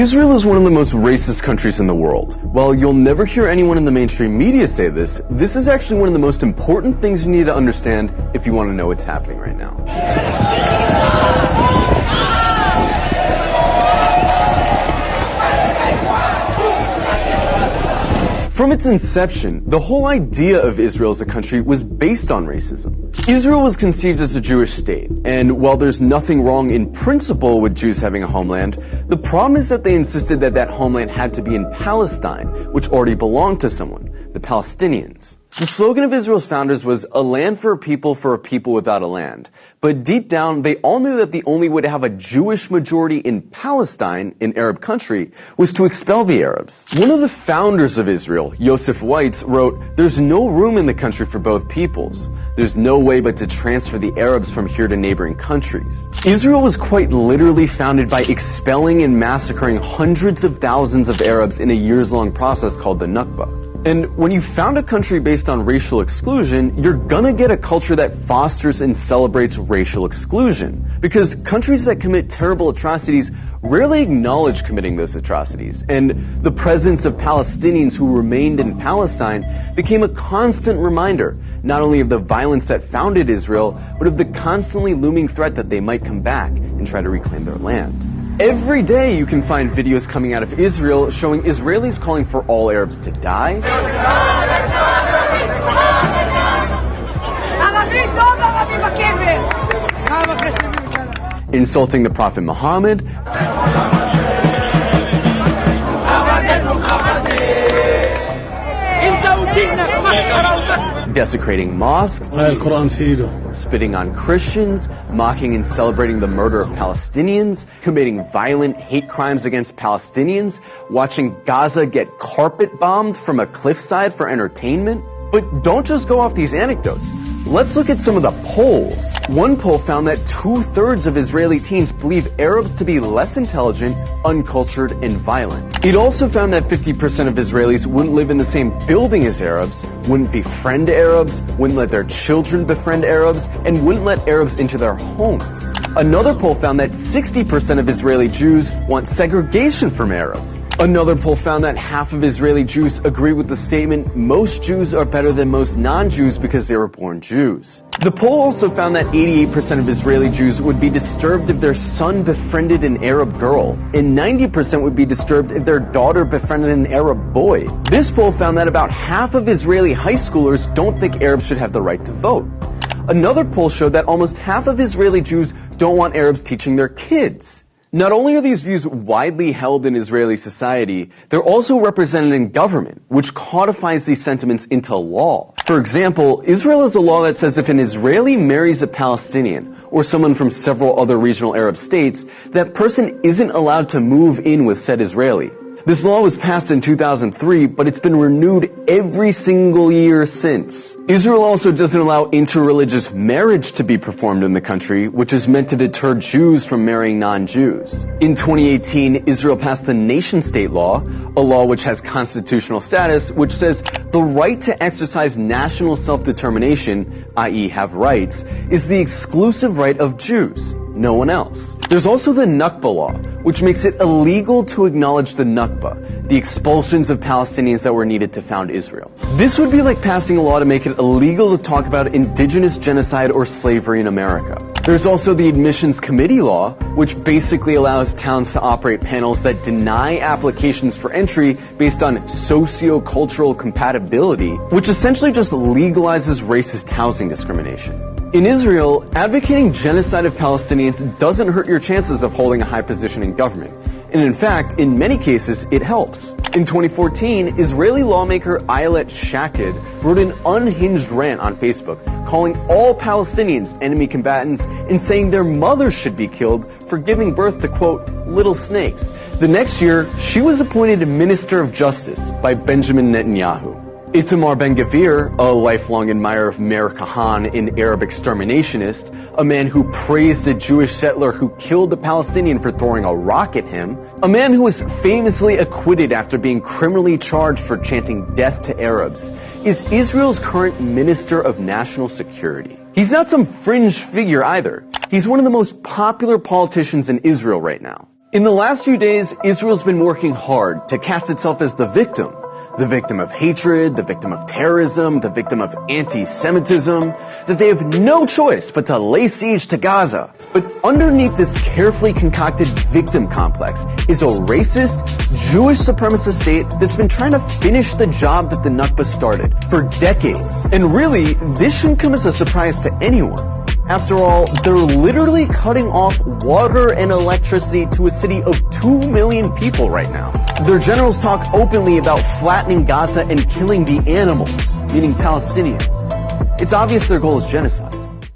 Israel is one of the most racist countries in the world. While you'll never hear anyone in the mainstream media say this, this is actually one of the most important things you need to understand if you want to know what's happening right now. From its inception, the whole idea of Israel as a country was based on racism. Israel was conceived as a Jewish state, and while there's nothing wrong in principle with Jews having a homeland, the problem is that they insisted that that homeland had to be in Palestine, which already belonged to someone, the Palestinians. The slogan of Israel's founders was a land for a people without a land. But deep down, they all knew that the only way to have a Jewish majority in Palestine, an Arab country, was to expel the Arabs. One of the founders of Israel, Yosef Weitz, wrote, "There's no room in the country for both peoples. There's no way but to transfer the Arabs from here to neighboring countries." Israel was quite literally founded by expelling and massacring hundreds of thousands of Arabs in a years-long process called the Nakba. And when you found a country based on racial exclusion, you're gonna get a culture that fosters and celebrates racial exclusion. Because countries that commit terrible atrocities rarely acknowledge committing those atrocities. And the presence of Palestinians who remained in Palestine became a constant reminder, not only of the violence that founded Israel, but of the constantly looming threat that they might come back and try to reclaim their land. Every day you can find videos coming out of Israel showing Israelis calling for all Arabs to die, insulting the Prophet Muhammad, desecrating mosques, spitting on Christians, mocking and celebrating the murder of Palestinians, committing violent hate crimes against Palestinians, watching Gaza get carpet bombed from a cliffside for entertainment. But don't just go off these anecdotes. Let's look at some of the polls. One poll found that 2/3 of Israeli teens believe Arabs to be less intelligent, uncultured, and violent. It also found that 50% of Israelis wouldn't live in the same building as Arabs, wouldn't befriend Arabs, wouldn't let their children befriend Arabs, and wouldn't let Arabs into their homes. Another poll found that 60% of Israeli Jews want segregation from Arabs. Another poll found that half of Israeli Jews agree with the statement, most Jews are better than most non-Jews because they were born Jews. The poll also found that 88% of Israeli Jews would be disturbed if their son befriended an Arab girl, and 90% would be disturbed if their daughter befriended an Arab boy. This poll found that about half of Israeli high schoolers don't think Arabs should have the right to vote. Another poll showed that almost half of Israeli Jews don't want Arabs teaching their kids. Not only are these views widely held in Israeli society, they're also represented in government, which codifies these sentiments into law. For example, Israel has a law that says if an Israeli marries a Palestinian, or someone from several other regional Arab states, that person isn't allowed to move in with said Israeli. This law was passed in 2003, but it's been renewed every single year since. Israel also doesn't allow interreligious marriage to be performed in the country, which is meant to deter Jews from marrying non-Jews. In 2018, Israel passed the nation-state law, a law which has constitutional status, which says the right to exercise national self-determination, i.e. have rights, is the exclusive right of Jews. No one else. There's also the Nakba law, which makes it illegal to acknowledge the Nakba, the expulsions of Palestinians that were needed to found Israel. This would be like passing a law to make it illegal to talk about indigenous genocide or slavery in America. There's also the Admissions Committee law, which basically allows towns to operate panels that deny applications for entry based on socio-cultural compatibility, which essentially just legalizes racist housing discrimination. In Israel, advocating genocide of Palestinians doesn't hurt your chances of holding a high position in government. And in fact, in many cases, it helps. In 2014, Israeli lawmaker Ayelet Shaked wrote an unhinged rant on Facebook, calling all Palestinians enemy combatants and saying their mothers should be killed for giving birth to, quote, little snakes. The next year, she was appointed Minister of Justice by Benjamin Netanyahu. Itamar Ben-Gvir, a lifelong admirer of Meir Kahane, an Arab exterminationist, a man who praised a Jewish settler who killed a Palestinian for throwing a rock at him, a man who was famously acquitted after being criminally charged for chanting death to Arabs, is Israel's current Minister of National Security. He's not some fringe figure either. He's one of the most popular politicians in Israel right now. In the last few days, Israel's been working hard to cast itself as the victim of hatred, the victim of terrorism, the victim of anti-Semitism, that they have no choice but to lay siege to Gaza. But underneath this carefully concocted victim complex is a racist, Jewish supremacist state that's been trying to finish the job that the Nakba started for decades. And really, this shouldn't come as a surprise to anyone. After all, they're literally cutting off water and electricity to a city of 2 million people right now. Their generals talk openly about flattening Gaza and killing the animals, meaning Palestinians. It's obvious their goal is genocide.